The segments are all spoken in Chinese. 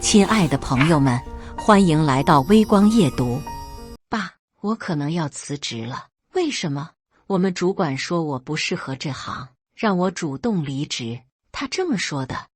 亲爱的朋友们，欢迎来到微光夜读。爸，我可能要辞职了。为什么？我们主管说我不适合这行，让我主动离职。他这么说的，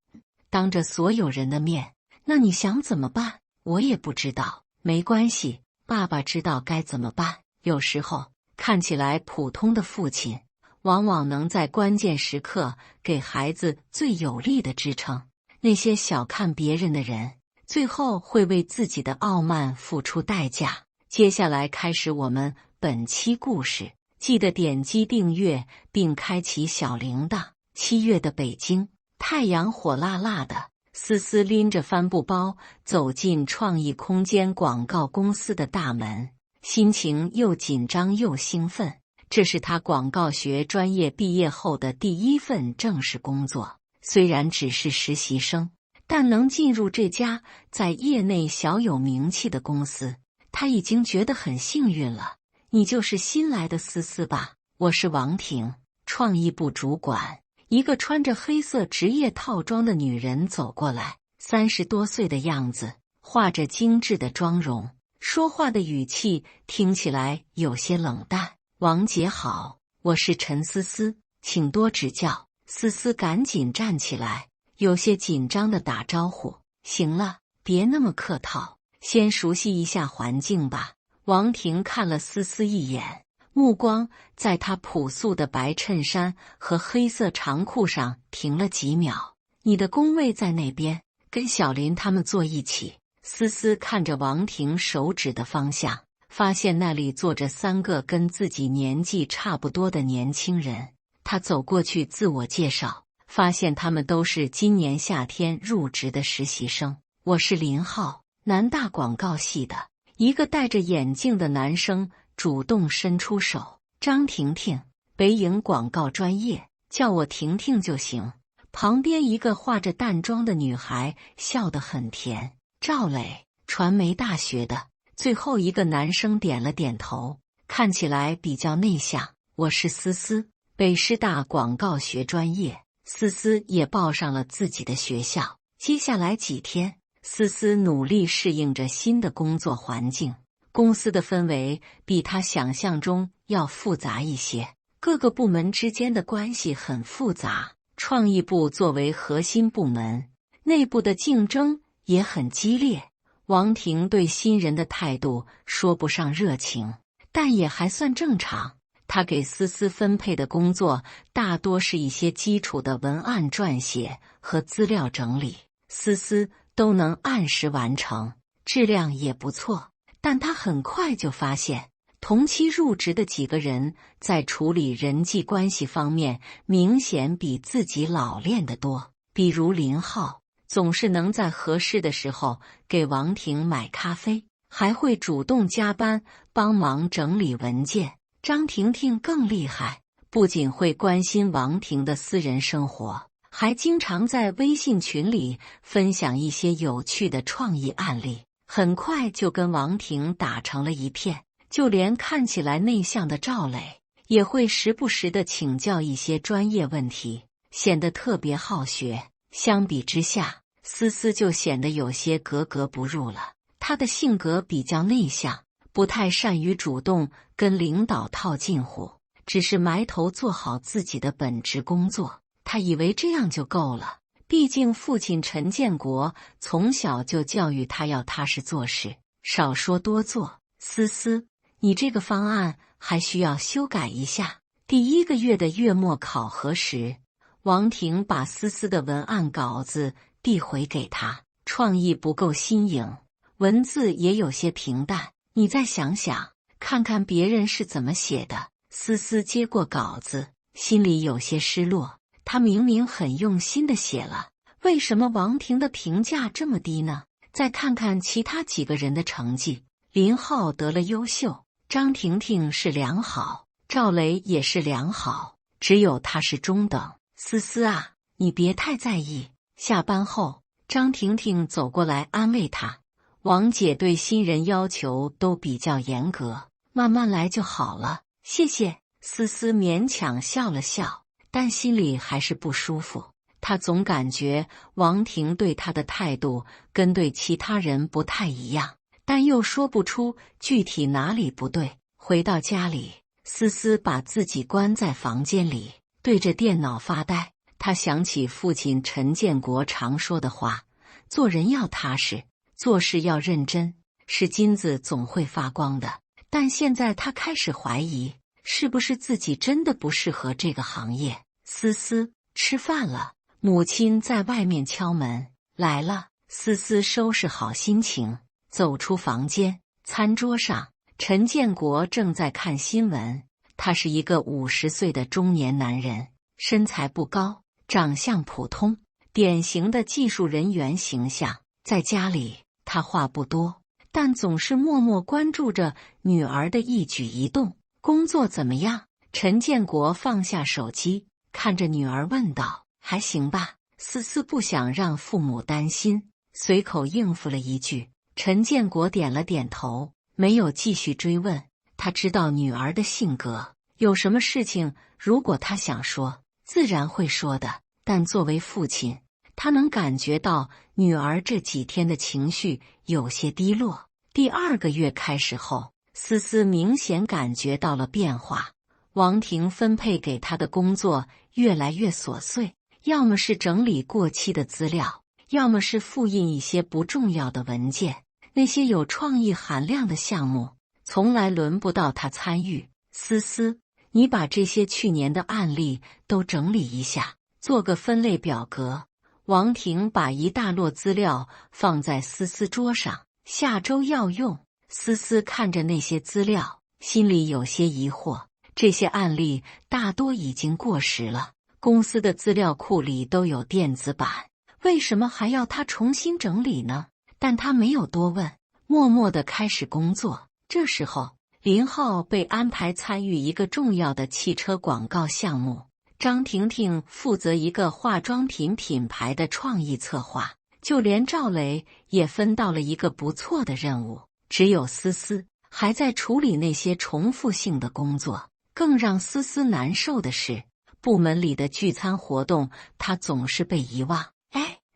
当着所有人的面。那你想怎么办？我也不知道。没关系，爸爸知道该怎么办。有时候，看起来普通的父亲，往往能在关键时刻给孩子最有力的支撑。那些小看别人的人，最后会为自己的傲慢付出代价。接下来开始我们本期故事，记得点击订阅并开启小铃铛。7月的北京，太阳火辣辣的，思思拎着帆布包走进创意空间广告公司的大门，心情又紧张又兴奋。这是她广告学专业毕业后的第一份正式工作。虽然只是实习生，但能进入这家在业内小有名气的公司，他已经觉得很幸运了。你就是新来的思思吧？我是王婷，创意部主管。一个穿着黑色职业套装的女人走过来，30多岁的样子，画着精致的妆容，说话的语气听起来有些冷淡。王姐好，我是陈思思，请多指教。思思赶紧站起来，有些紧张地打招呼。行了，别那么客套，先熟悉一下环境吧。王婷看了思思一眼，目光在她朴素的白衬衫和黑色长裤上停了几秒。你的工位在那边，跟小林他们坐一起。思思看着王婷手指的方向，发现那里坐着3个跟自己年纪差不多的年轻人。他走过去自我介绍，发现他们都是今年夏天入职的实习生。我是林浩，南大广告系的。一个戴着眼镜的男生主动伸出手。张婷婷，北影广告专业，叫我婷婷就行。旁边一个化着淡妆的女孩笑得很甜。赵磊，传媒大学的。最后一个男生点了点头，看起来比较内向。我是思思，北师大广告学专业。思思也报上了自己的学校。接下来几天，思思努力适应着新的工作环境。公司的氛围比她想象中要复杂一些，各个部门之间的关系很复杂。创意部作为核心部门，内部的竞争也很激烈。王婷对新人的态度说不上热情，但也还算正常。他给思思分配的工作大多是一些基础的文案撰写和资料整理，思思都能按时完成，质量也不错。但他很快就发现，同期入职的几个人在处理人际关系方面明显比自己老练得多。比如林浩，总是能在合适的时候给王婷买咖啡，还会主动加班帮忙整理文件。张婷婷更厉害，不仅会关心王婷的私人生活，还经常在微信群里分享一些有趣的创意案例，很快就跟王婷打成了一片。就连看起来内向的赵磊，也会时不时地请教一些专业问题，显得特别好学。相比之下，思思就显得有些格格不入了。她的性格比较内向，不太善于主动跟领导套近乎，只是埋头做好自己的本职工作。他以为这样就够了，毕竟父亲陈建国从小就教育他要踏实做事，少说多做。思思，你这个方案还需要修改一下。第1个月的月末考核时，王婷把思思的文案稿子递回给他，创意不够新颖，文字也有些平淡。你再想想，看看别人是怎么写的。思思接过稿子，心里有些失落。他明明很用心地写了，为什么王婷的评价这么低呢？再看看其他几个人的成绩，林浩得了优秀，张婷婷是良好，赵雷也是良好，只有他是中等。思思啊，你别太在意。下班后，张婷婷走过来安慰他。王姐对新人要求都比较严格，慢慢来就好了。谢谢。思思勉强笑了笑，但心里还是不舒服。他总感觉王婷对他的态度跟对其他人不太一样，但又说不出具体哪里不对。回到家里，思思把自己关在房间里，对着电脑发呆。他想起父亲陈建国常说的话：做人要踏实，做事要认真，是金子总会发光的。但现在他开始怀疑，是不是自己真的不适合这个行业。思思，吃饭了。母亲在外面敲门。来了。思思收拾好心情，走出房间。餐桌上，陈建国正在看新闻。他是一个50岁的中年男人，身材不高，长相普通，典型的技术人员形象。在家里，他话不多，但总是默默关注着女儿的一举一动。工作怎么样？陈建国放下手机，看着女儿问道。还行吧。思思不想让父母担心，随口应付了一句。陈建国点了点头，没有继续追问。他知道女儿的性格，有什么事情如果他想说，自然会说的。但作为父亲，他能感觉到女儿这几天的情绪有些低落。第2个月开始后，思思明显感觉到了变化。王婷分配给她的工作越来越琐碎，要么是整理过期的资料，要么是复印一些不重要的文件。那些有创意含量的项目，从来轮不到她参与。思思，你把这些去年的案例都整理一下，做个分类表格。王婷把一大摞资料放在思思桌上，下周要用。思思看着那些资料，心里有些疑惑。这些案例大多已经过时了，公司的资料库里都有电子版，为什么还要他重新整理呢？但他没有多问，默默地开始工作。这时候，林浩被安排参与一个重要的汽车广告项目，张婷婷负责一个化妆品品牌的创意策划，就连赵雷也分到了一个不错的任务。只有思思还在处理那些重复性的工作。更让思思难受的是，部门里的聚餐活动，她总是被遗忘。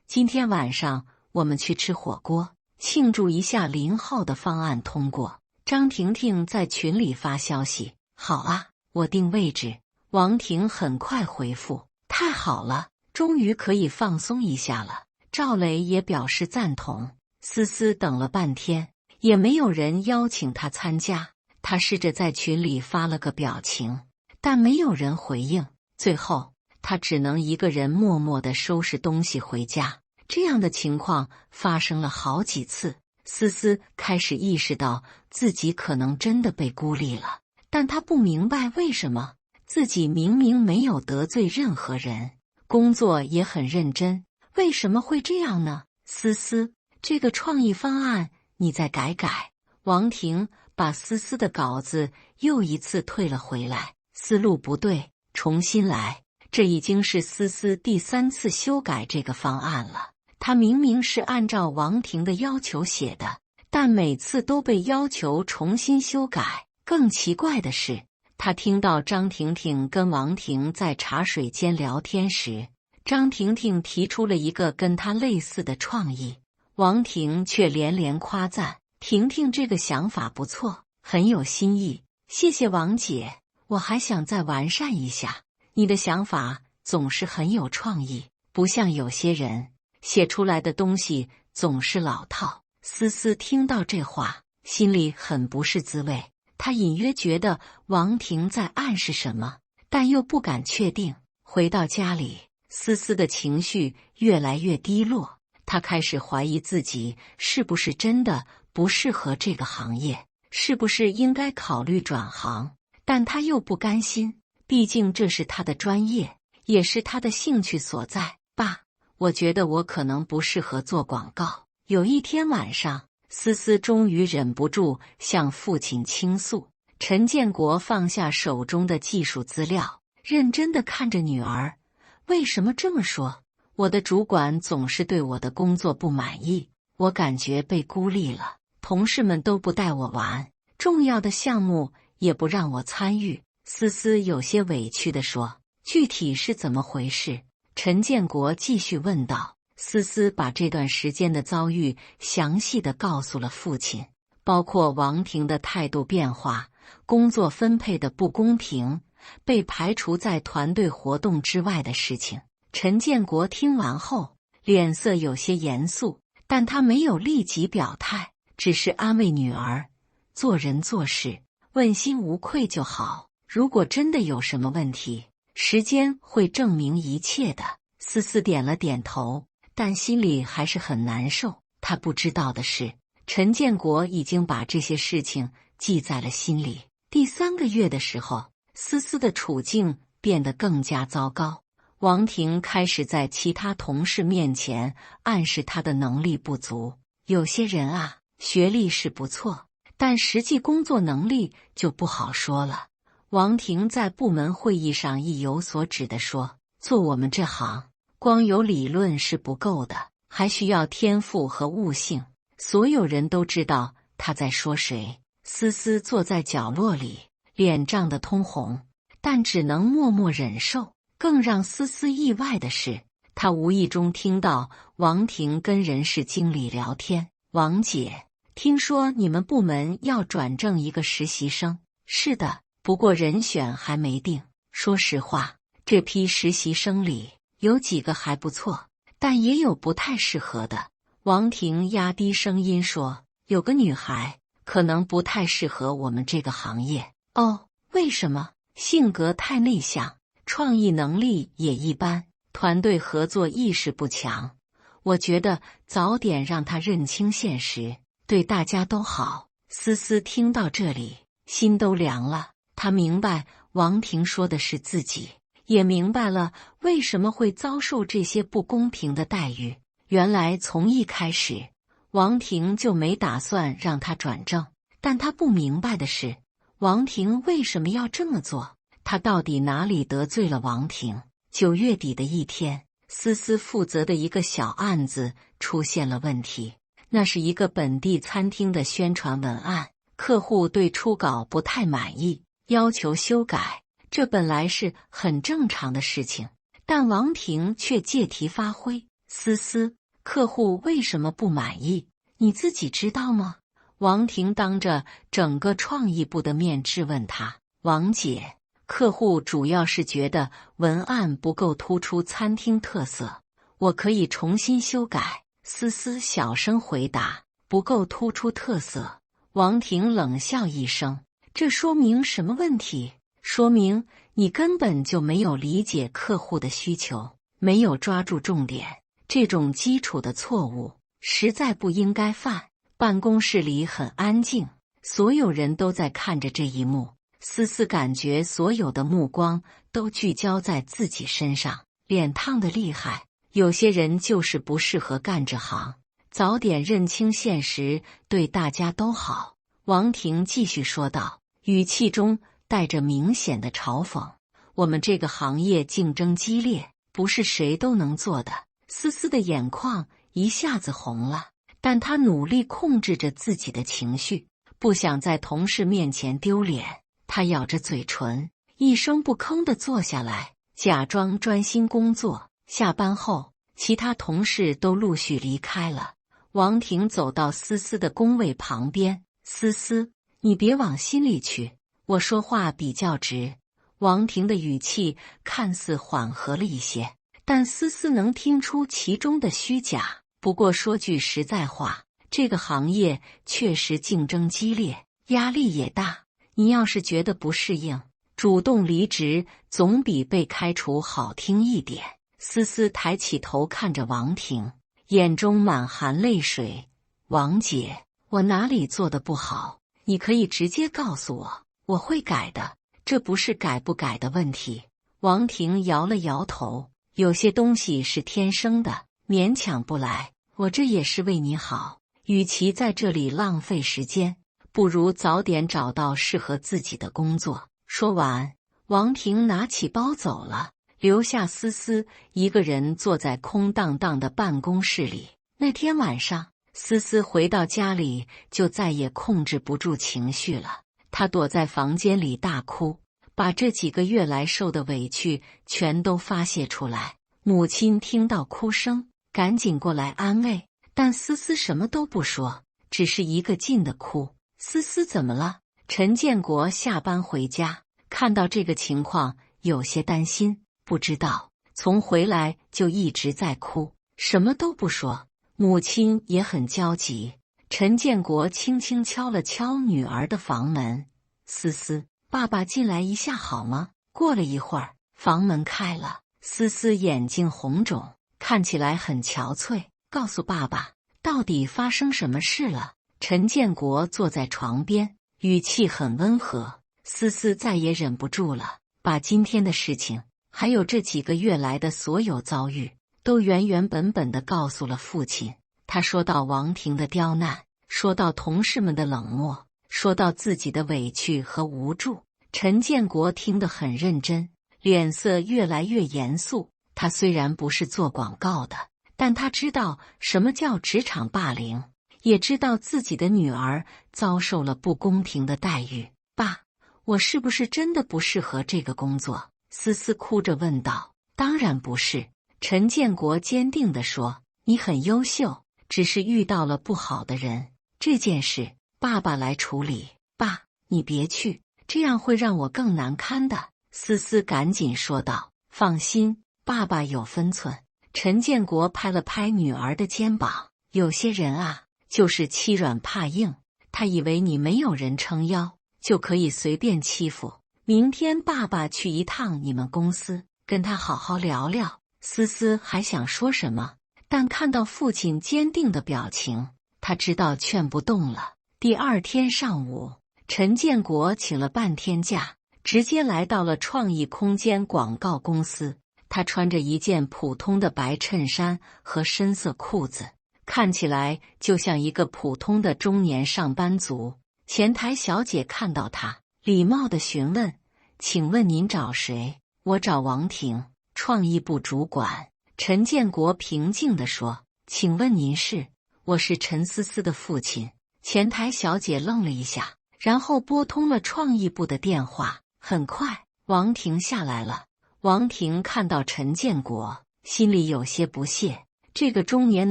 今天晚上我们去吃火锅，庆祝一下林浩的方案通过。张婷婷在群里发消息。好啊，我定位置。王婷很快回复。太好了，终于可以放松一下了。赵雷也表示赞同。思思等了半天，也没有人邀请她参加。他试着在群里发了个表情，但没有人回应。最后，他只能一个人默默地收拾东西回家。这样的情况发生了好几次。思思开始意识到自己可能真的被孤立了，但他不明白为什么。自己明明没有得罪任何人，工作也很认真，为什么会这样呢？思思，这个创意方案你再改改。王婷把思思的稿子又一次退了回来，思路不对，重新来。这已经是思思第3次修改这个方案了。他明明是按照王婷的要求写的，但每次都被要求重新修改。更奇怪的是，他听到张婷婷跟王婷在茶水间聊天时，张婷婷提出了一个跟他类似的创意，王婷却连连夸赞。婷婷这个想法不错，很有新意，谢谢王姐，我还想再完善一下。你的想法总是很有创意，不像有些人写出来的东西总是老套。思思听到这话，心里很不是滋味。她隐约觉得王婷在暗示什么，但又不敢确定。回到家里，思思的情绪越来越低落，她开始怀疑自己是不是真的不适合这个行业，是不是应该考虑转行？但他又不甘心，毕竟这是他的专业，也是他的兴趣所在。爸，我觉得我可能不适合做广告。有一天晚上，思思终于忍不住向父亲倾诉。陈建国放下手中的技术资料，认真地看着女儿。为什么这么说？我的主管总是对我的工作不满意，我感觉被孤立了。同事们都不带我玩，重要的项目也不让我参与。思思有些委屈地说：具体是怎么回事？陈建国继续问道。思思把这段时间的遭遇详细地告诉了父亲，包括王婷的态度变化、工作分配的不公平、被排除在团队活动之外的事情。陈建国听完后，脸色有些严肃，但他没有立即表态，只是安慰女儿，做人做事问心无愧就好，如果真的有什么问题，时间会证明一切的。思思点了点头，但心里还是很难受。他不知道的是，陈建国已经把这些事情记在了心里。第3个月的时候，思思的处境变得更加糟糕。王婷开始在其他同事面前暗示她的能力不足。有些人啊，学历是不错，但实际工作能力就不好说了。王婷在部门会议上意有所指地说，做我们这行，光有理论是不够的，还需要天赋和悟性。所有人都知道他在说谁。思思坐在角落里，脸涨得通红，但只能默默忍受。更让思思意外的是，她无意中听到王婷跟人事经理聊天。王姐，听说你们部门要转正一个实习生。是的，不过人选还没定。说实话，这批实习生里有几个还不错，但也有不太适合的。王婷压低声音说，有个女孩可能不太适合我们这个行业。哦，为什么？性格太内向，创意能力也一般，团队合作意识不强。我觉得早点让他认清现实，对大家都好。思思听到这里，心都凉了。他明白王婷说的是自己，也明白了为什么会遭受这些不公平的待遇。原来从一开始，王婷就没打算让他转正，但他不明白的是，王婷为什么要这么做？他到底哪里得罪了王婷？9月底的一天，思思负责的一个小案子出现了问题。那是一个本地餐厅的宣传文案，客户对初稿不太满意，要求修改。这本来是很正常的事情，但王婷却借题发挥。思思，客户为什么不满意？你自己知道吗？王婷当着整个创意部的面质问他。王姐，客户主要是觉得文案不够突出餐厅特色，我可以重新修改。思思小声回答。不够突出特色。王婷冷笑一声，这说明什么问题？说明你根本就没有理解客户的需求，没有抓住重点。这种基础的错误实在不应该犯。办公室里很安静，所有人都在看着这一幕。思思感觉所有的目光都聚焦在自己身上，脸烫得厉害。有些人就是不适合干这行，早点认清现实，对大家都好。王婷继续说道，语气中带着明显的嘲讽。我们这个行业竞争激烈，不是谁都能做的。思思的眼眶一下子红了，但她努力控制着自己的情绪，不想在同事面前丢脸。她咬着嘴唇，一声不吭地坐下来，假装专心工作。下班后，其他同事都陆续离开了。王婷走到思思的工位旁边，思思，你别往心里去，我说话比较直。王婷的语气看似缓和了一些，但思思能听出其中的虚假。不过说句实在话，这个行业确实竞争激烈，压力也大。你要是觉得不适应，主动离职总比被开除好听一点。思思抬起头看着王婷，眼中满含泪水。王姐，我哪里做得不好？你可以直接告诉我，我会改的，这不是改不改的问题。王婷摇了摇头，有些东西是天生的，勉强不来。我这也是为你好，与其在这里浪费时间，不如早点找到适合自己的工作。说完，王婷拿起包走了，留下思思一个人坐在空荡荡的办公室里。那天晚上，思思回到家里就再也控制不住情绪了。她躲在房间里大哭，把这几个月来受的委屈全都发泄出来。母亲听到哭声，赶紧过来安慰，但思思什么都不说，只是一个劲的哭。思思怎么了？陈建国下班回家，看到这个情况，有些担心，不知道从回来就一直在哭，什么都不说。母亲也很焦急。陈建国轻轻敲了敲女儿的房门：“思思，爸爸进来一下好吗？”过了一会儿，房门开了，思思眼睛红肿，看起来很憔悴。告诉爸爸，到底发生什么事了？陈建国坐在床边，语气很温和。思思再也忍不住了，把今天的事情，还有这几个月来的所有遭遇，都原原本本地告诉了父亲。他说到王婷的刁难，说到同事们的冷漠，说到自己的委屈和无助。陈建国听得很认真，脸色越来越严肃。他虽然不是做广告的，但他知道什么叫职场霸凌，也知道自己的女儿遭受了不公平的待遇。爸，我是不是真的不适合这个工作？思思哭着问道。当然不是，陈建国坚定地说，你很优秀，只是遇到了不好的人，这件事爸爸来处理。爸，你别去，这样会让我更难堪的。思思赶紧说道。放心，爸爸有分寸。陈建国拍了拍女儿的肩膀，有些人啊，就是欺软怕硬，他以为你没有人撑腰，就可以随便欺负。明天爸爸去一趟你们公司，跟他好好聊聊。思思还想说什么，但看到父亲坚定的表情，他知道劝不动了。第二天上午，陈建国请了半天假，直接来到了创意空间广告公司。他穿着一件普通的白衬衫和深色裤子，看起来就像一个普通的中年上班族。前台小姐看到他，礼貌地询问：“请问您找谁？”“我找王婷，创意部主管。”陈建国平静地说。“请问您是？”“我是陈思思的父亲。”前台小姐愣了一下，然后拨通了创意部的电话。很快，王婷下来了。王婷看到陈建国，心里有些不屑。这个中年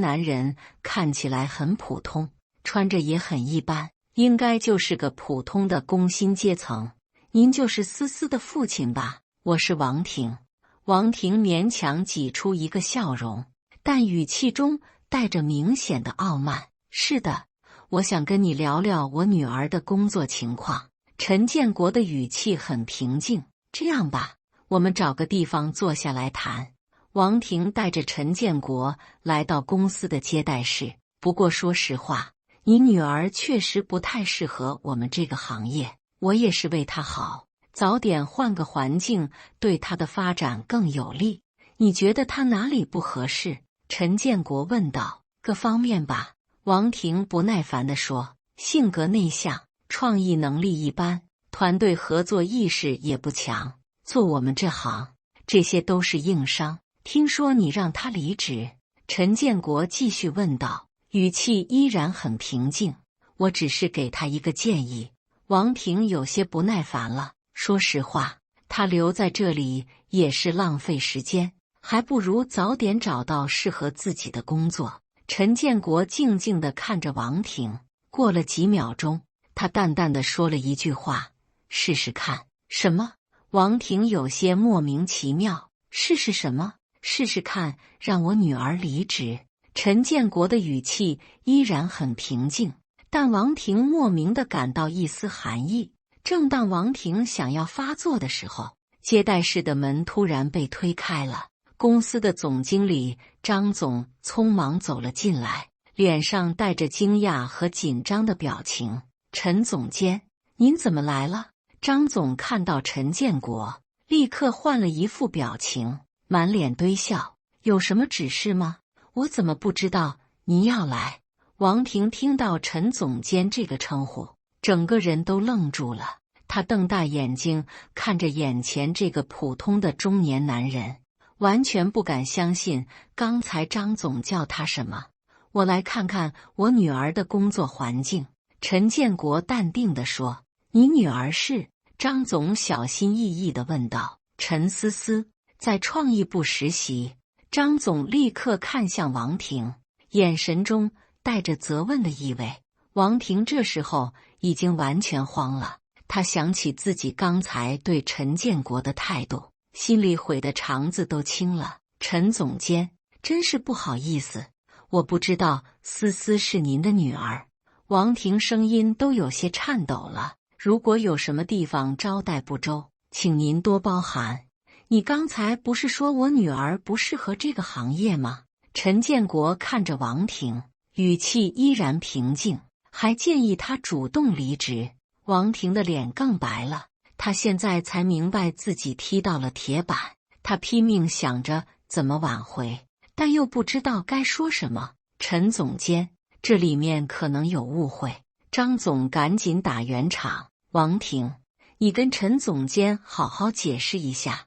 男人看起来很普通，穿着也很一般，应该就是个普通的工薪阶层。“您就是思思的父亲吧？”“我是王婷。”王婷勉强挤出一个笑容，但语气中带着明显的傲慢。“是的，我想跟你聊聊我女儿的工作情况。”陈建国的语气很平静。“这样吧，我们找个地方坐下来谈。”王婷带着陈建国来到公司的接待室。“不过说实话，你女儿确实不太适合我们这个行业，我也是为她好，早点换个环境对她的发展更有利。你觉得她哪里不合适？”陈建国问道。“各方面吧。”王婷不耐烦地说，“性格内向，创意能力一般，团队合作意识也不强。做我们这行，这些都是硬伤。听说你让他离职？”陈建国继续问道，语气依然很平静。“我只是给他一个建议。”王婷有些不耐烦了。说实话，他留在这里也是浪费时间，还不如早点找到适合自己的工作。陈建国静静地看着王婷，过了几秒钟，他淡淡地说了一句话：“试试看。”“什么？”王婷有些莫名其妙。“试试什么？”“试试看让我女儿离职。”陈建国的语气依然很平静，但王婷莫名地感到一丝寒意。正当王婷想要发作的时候，接待室的门突然被推开了。公司的总经理张总匆忙走了进来，脸上带着惊讶和紧张的表情。“陈总监，您怎么来了？”张总看到陈建国，立刻换了一副表情，满脸堆笑。“有什么指示吗？我怎么不知道您要来？”王婷听到陈总监这个称呼，整个人都愣住了。他瞪大眼睛看着眼前这个普通的中年男人，完全不敢相信刚才张总叫他什么。“我来看看我女儿的工作环境。”陈建国淡定地说。“你女儿是？”张总小心翼翼地问道。“陈思思在创意部实习。”张总立刻看向王婷，眼神中带着责问的意味。王婷这时候已经完全慌了，她想起自己刚才对陈建国的态度，心里悔得肠子都青了。陈总监，真是不好意思，我不知道思思是您的女儿。王婷声音都有些颤抖了，如果有什么地方招待不周，请您多包涵。你刚才不是说我女儿不适合这个行业吗？陈建国看着王婷，语气依然平静，还建议她主动离职。王婷的脸更白了，她现在才明白自己踢到了铁板，她拼命想着怎么挽回，但又不知道该说什么。陈总监，这里面可能有误会。张总赶紧打圆场，王婷，你跟陈总监好好解释一下。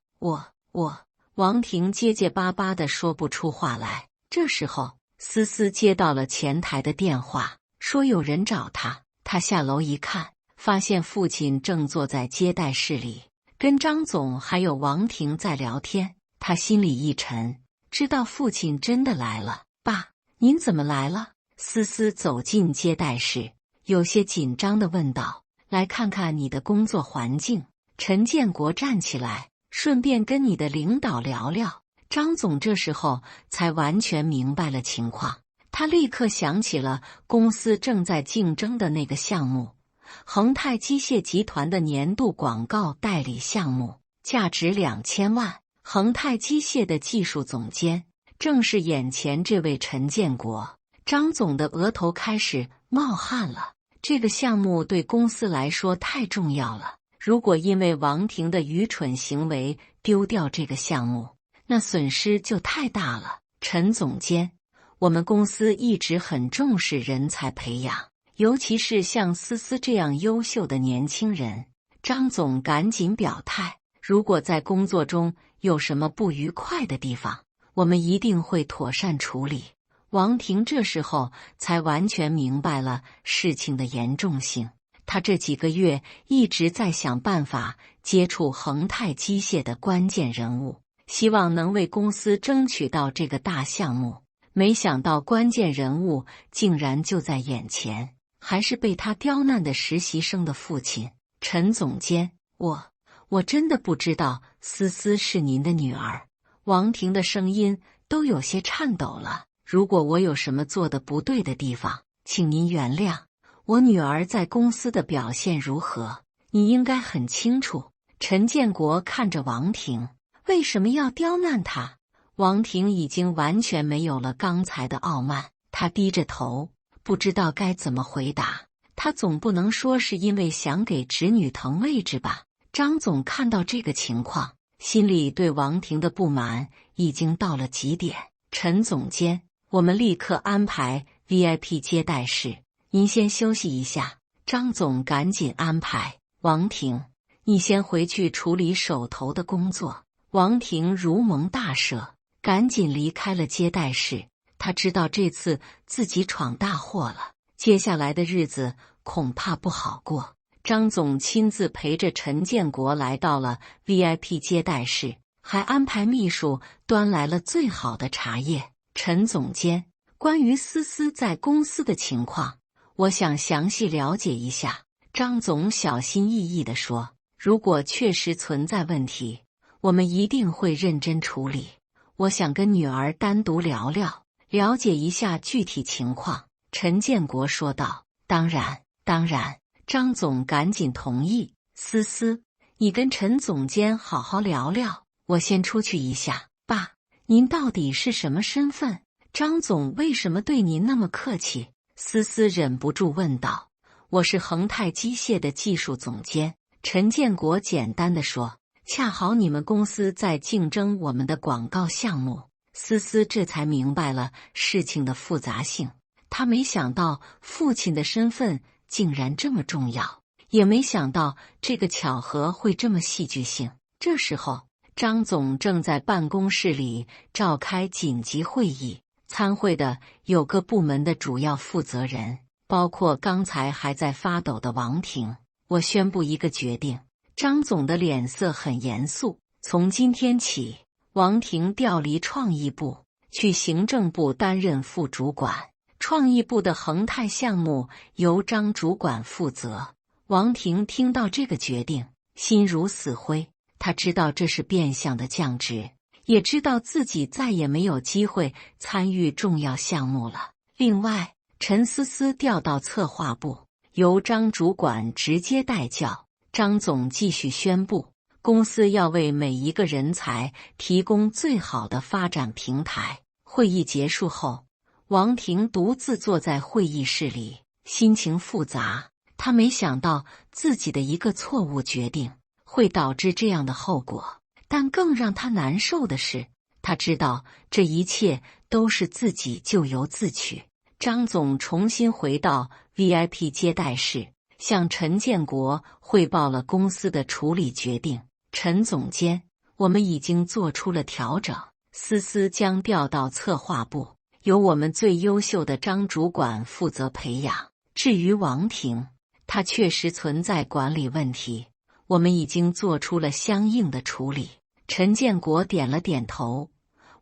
王婷结结巴巴地说不出话来。这时候，思思接到了前台的电话，说有人找她。她下楼一看，发现父亲正坐在接待室里，跟张总还有王婷在聊天。她心里一沉，知道父亲真的来了。爸，您怎么来了？思思走进接待室，有些紧张地问道。来看看你的工作环境。陈建国站起来，顺便跟你的领导聊聊。张总这时候才完全明白了情况，他立刻想起了公司正在竞争的那个项目——恒泰机械集团的年度广告代理项目，价值2000万。恒泰机械的技术总监正是眼前这位陈建国。张总的额头开始冒汗了，这个项目对公司来说太重要了。如果因为王婷的愚蠢行为丢掉这个项目，那损失就太大了。陈总监，我们公司一直很重视人才培养，尤其是像思思这样优秀的年轻人。张总赶紧表态，如果在工作中有什么不愉快的地方，我们一定会妥善处理。王婷这时候才完全明白了事情的严重性。他这几个月一直在想办法接触恒泰机械的关键人物，希望能为公司争取到这个大项目。没想到关键人物竟然就在眼前，还是被他刁难的实习生的父亲。陈总监，我真的不知道思思是您的女儿。王婷的声音都有些颤抖了。如果我有什么做的不对的地方，请您原谅。我女儿在公司的表现如何，你应该很清楚。陈建国看着王婷，为什么要刁难她？王婷已经完全没有了刚才的傲慢，她低着头，不知道该怎么回答。她总不能说是因为想给侄女腾位置吧？张总看到这个情况，心里对王婷的不满已经到了极点。陈总监，我们立刻安排 VIP 接待室，您先休息一下。张总赶紧安排。王婷，你先回去处理手头的工作。王婷如蒙大赦，赶紧离开了接待室。她知道这次自己闯大祸了，接下来的日子恐怕不好过。张总亲自陪着陈建国来到了 VIP 接待室，还安排秘书端来了最好的茶叶。陈总监，关于思思在公司的情况，我想详细了解一下。张总小心翼翼地说，如果确实存在问题，我们一定会认真处理。我想跟女儿单独聊聊，了解一下具体情况。陈建国说道。当然。张总赶紧同意。思思，你跟陈总监好好聊聊，我先出去一下。爸，您到底是什么身份？张总为什么对您那么客气？思思忍不住问道。我是恒泰机械的技术总监。陈建国简单地说。恰好你们公司在竞争我们的广告项目。思思这才明白了事情的复杂性。他没想到父亲的身份竟然这么重要，也没想到这个巧合会这么戏剧性。这时候，张总正在办公室里召开紧急会议，参会的有各部门的主要负责人，包括刚才还在发抖的王婷。我宣布一个决定。张总的脸色很严肃。从今天起，王婷调离创意部，去行政部担任副主管。创意部的恒泰项目由张主管负责。王婷听到这个决定，心如死灰。他知道这是变相的降职，也知道自己再也没有机会参与重要项目了。另外，陈思思调到策划部，由张主管直接带教。张总继续宣布，公司要为每一个人才提供最好的发展平台。会议结束后，王婷独自坐在会议室里，心情复杂。她没想到自己的一个错误决定会导致这样的后果，但更让她难受的是，她知道这一切都是自己咎由自取。张总重新回到 VIP 接待室，向陈建国汇报了公司的处理决定。陈总监，我们已经做出了调整，思思将调到策划部，由我们最优秀的张主管负责培养。至于王婷，她确实存在管理问题，我们已经做出了相应的处理。陈建国点了点头，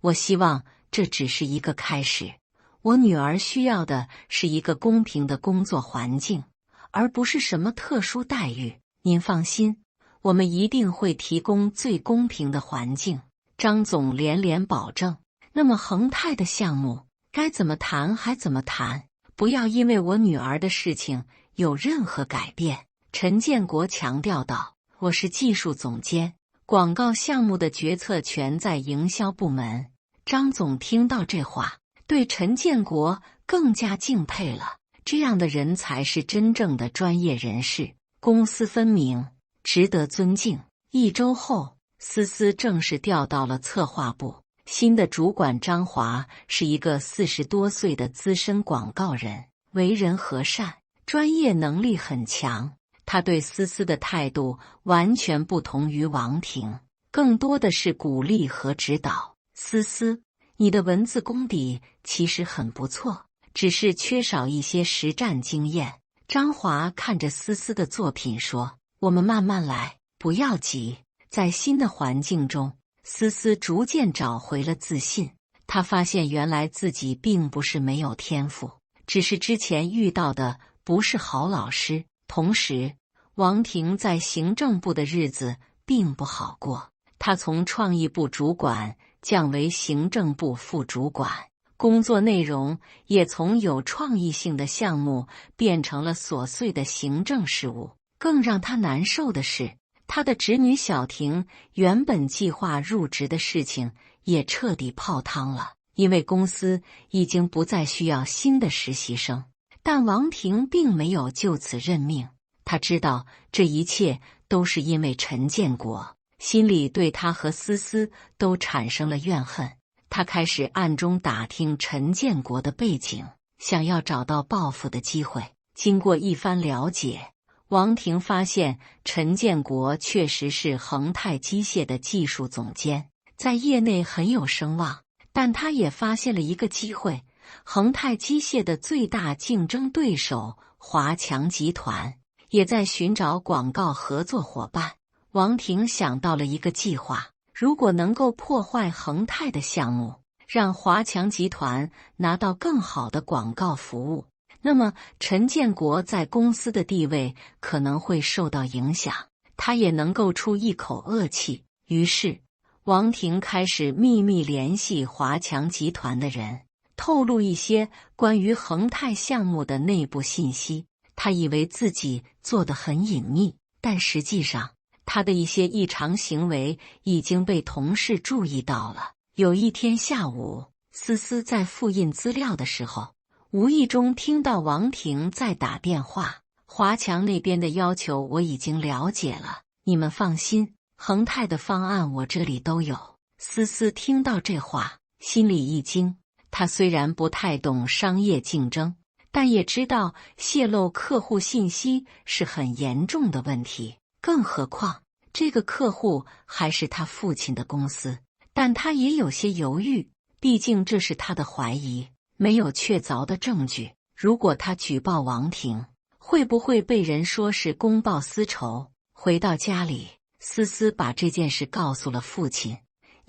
我希望这只是一个开始。我女儿需要的是一个公平的工作环境，而不是什么特殊待遇。您放心，我们一定会提供最公平的环境。张总连连保证。那么恒泰的项目该怎么谈还怎么谈，不要因为我女儿的事情有任何改变。陈建国强调道，我是技术总监，广告项目的决策权在营销部门。张总听到这话，对陈建国更加敬佩了。这样的人才是真正的专业人士，公私分明，值得尊敬。1周后，思思正式调到了策划部。新的主管张华是一个40多岁的资深广告人，为人和善，专业能力很强。他对思思的态度完全不同于王婷，更多的是鼓励和指导。思思，你的文字功底其实很不错，只是缺少一些实战经验。张华看着思思的作品说，我们慢慢来，不要急。在新的环境中，思思逐渐找回了自信。她发现原来自己并不是没有天赋，只是之前遇到的不是好老师。同时，王婷在行政部的日子并不好过。她从创意部主管降为行政部副主管，工作内容也从有创意性的项目变成了琐碎的行政事务。更让她难受的是，她的侄女小婷原本计划入职的事情也彻底泡汤了，因为公司已经不再需要新的实习生。但王婷并没有就此认命，她知道这一切都是因为陈建国，心里对他和思思都产生了怨恨。她开始暗中打听陈建国的背景，想要找到报复的机会。经过一番了解，王婷发现陈建国确实是恒泰机械的技术总监，在业内很有声望。但他也发现了一个机会，恒泰机械的最大竞争对手华强集团也在寻找广告合作伙伴。王婷想到了一个计划，如果能够破坏恒泰的项目，让华强集团拿到更好的广告服务，那么陈建国在公司的地位可能会受到影响，他也能够出一口恶气。于是王婷开始秘密联系华强集团的人，透露一些关于恒泰项目的内部信息。他以为自己做得很隐秘，但实际上他的一些异常行为已经被同事注意到了。有一天下午，思思在复印资料的时候，无意中听到王婷在打电话。华强那边的要求我已经了解了，你们放心，恒泰的方案我这里都有。思思听到这话，心里一惊。他虽然不太懂商业竞争，但也知道泄露客户信息是很严重的问题，更何况这个客户还是他父亲的公司。但他也有些犹豫，毕竟这是他的怀疑，没有确凿的证据。如果他举报王婷，会不会被人说是公报私仇？回到家里，思思把这件事告诉了父亲。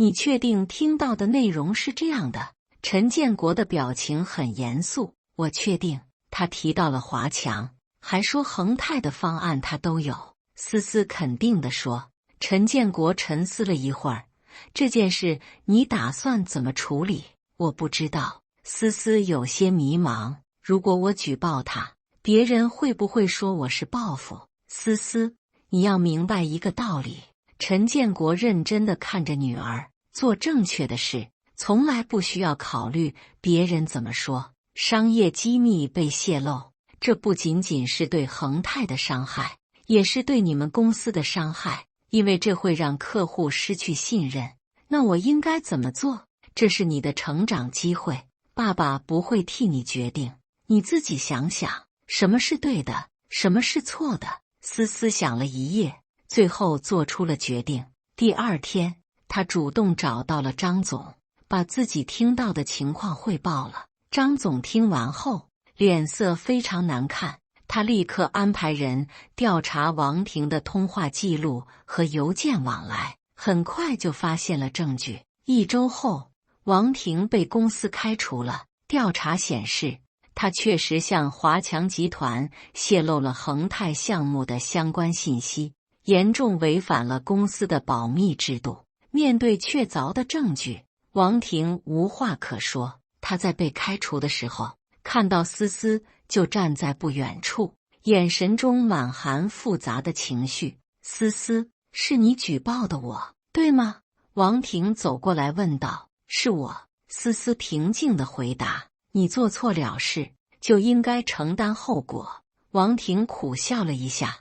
你确定听到的内容是这样的？陈建国的表情很严肃。我确定。他提到了华强，还说恒泰的方案他都有。思思肯定地说。陈建国沉思了一会儿，这件事你打算怎么处理？我不知道。思思有些迷茫。如果我举报他，别人会不会说我是报复？思思，你要明白一个道理。陈建国认真地看着女儿，做正确的事，从来不需要考虑别人怎么说。商业机密被泄露，这不仅仅是对恒泰的伤害，也是对你们公司的伤害，因为这会让客户失去信任。那我应该怎么做？这是你的成长机会，爸爸不会替你决定，你自己想想，什么是对的，什么是错的。思思想了一夜，最后做出了决定。第二天，他主动找到了张总，把自己听到的情况汇报了。张总听完后，脸色非常难看，他立刻安排人调查王婷的通话记录和邮件往来，很快就发现了证据。1周后，王婷被公司开除了。调查显示，他确实向华强集团泄露了恒泰项目的相关信息，严重违反了公司的保密制度。面对确凿的证据，王婷无话可说。他在被开除的时候，看到思思就站在不远处，眼神中满含复杂的情绪。思思，是你举报的我，对吗？王婷走过来问道。是我。思思平静地回答。你做错了事，就应该承担后果。王婷苦笑了一下。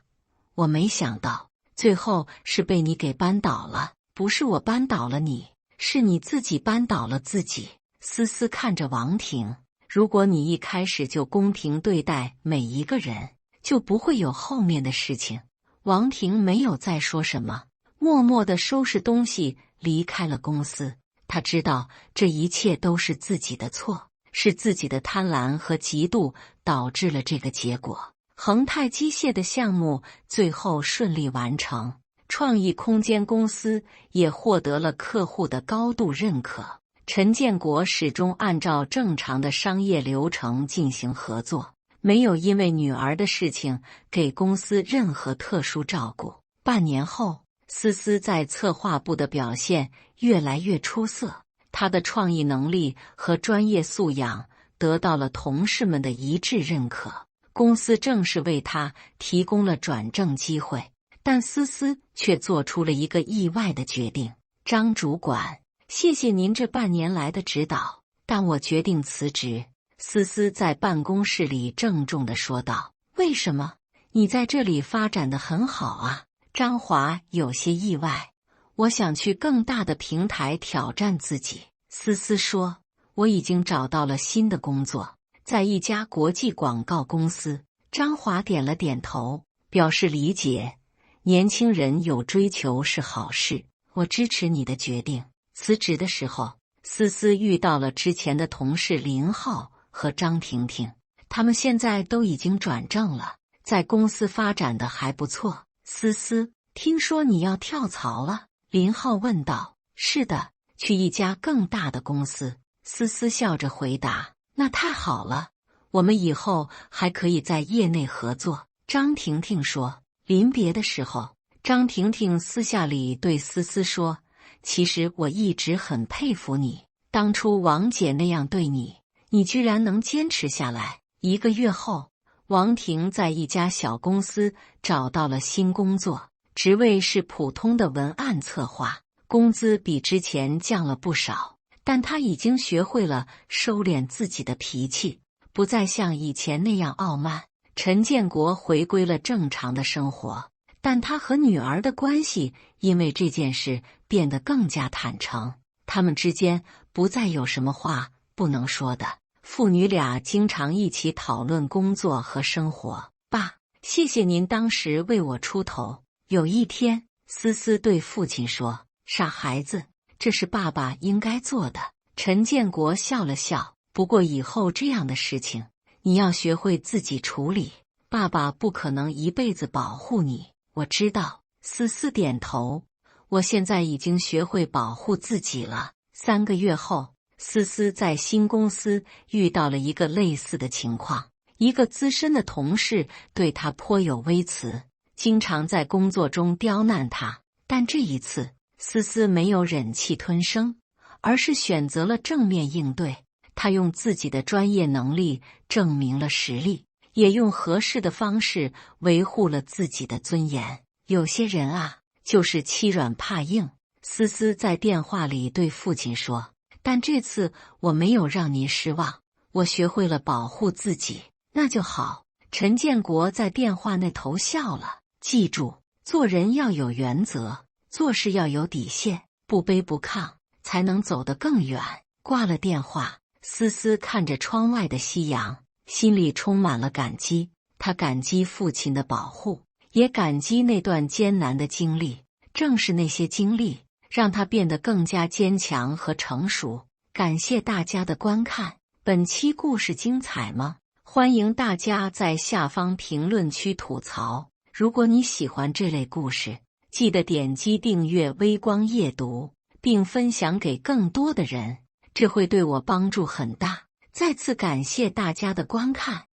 我没想到，最后是被你给扳倒了。不是我扳倒了你，是你自己扳倒了自己。思思看着王婷，如果你一开始就公平对待每一个人，就不会有后面的事情。王婷没有再说什么，默默地收拾东西离开了公司。他知道这一切都是自己的错，是自己的贪婪和嫉妒导致了这个结果。恒泰机械的项目最后顺利完成，创意空间公司也获得了客户的高度认可。陈建国始终按照正常的商业流程进行合作，没有因为女儿的事情给公司任何特殊照顾。半年后，思思在策划部的表现越来越出色，她的创意能力和专业素养得到了同事们的一致认可。公司正式为她提供了转正机会，但思思却做出了一个意外的决定。张主管，谢谢您这半年来的指导，但我决定辞职。思思在办公室里郑重地说道。为什么？你在这里发展得很好啊。张华有些意外。我想去更大的平台挑战自己。思思说。我已经找到了新的工作，在一家国际广告公司。张华点了点头，表示理解。年轻人有追求是好事，我支持你的决定。辞职的时候，思思遇到了之前的同事林浩和张婷婷，他们现在都已经转正了，在公司发展的还不错。思思，听说你要跳槽了？林浩问道。是的，去一家更大的公司。思思笑着回答。那太好了，我们以后还可以在业内合作。张婷婷说。临别的时候，张婷婷私下里对思思说，其实我一直很佩服你，当初王姐那样对你，你居然能坚持下来。1个月后，王婷在一家小公司找到了新工作，职位是普通的文案策划，工资比之前降了不少，但她已经学会了收敛自己的脾气，不再像以前那样傲慢。陈建国回归了正常的生活，但他和女儿的关系因为这件事变得更加坦诚，他们之间不再有什么话不能说的。父女俩经常一起讨论工作和生活。爸，谢谢您当时为我出头。有一天，思思对父亲说，傻孩子，这是爸爸应该做的。陈建国笑了笑，不过以后这样的事情你要学会自己处理，爸爸不可能一辈子保护你。我知道。思思点头。我现在已经学会保护自己了。3个月后，思思在新公司遇到了一个类似的情况，一个资深的同事对她颇有微词，经常在工作中刁难她。但这一次，思思没有忍气吞声，而是选择了正面应对。她用自己的专业能力证明了实力，也用合适的方式维护了自己的尊严。有些人啊，就是欺软怕硬。思思在电话里对父亲说，但这次我没有让您失望，我学会了保护自己。那就好。陈建国在电话那头笑了。记住，做人要有原则，做事要有底线，不卑不亢，才能走得更远。挂了电话，思思看着窗外的夕阳，心里充满了感激。她感激父亲的保护，也感激那段艰难的经历。正是那些经历，让她变得更加坚强和成熟。感谢大家的观看，本期故事精彩吗？欢迎大家在下方评论区吐槽。如果你喜欢这类故事，记得点击订阅微光夜读，并分享给更多的人，这会对我帮助很大。再次感谢大家的观看。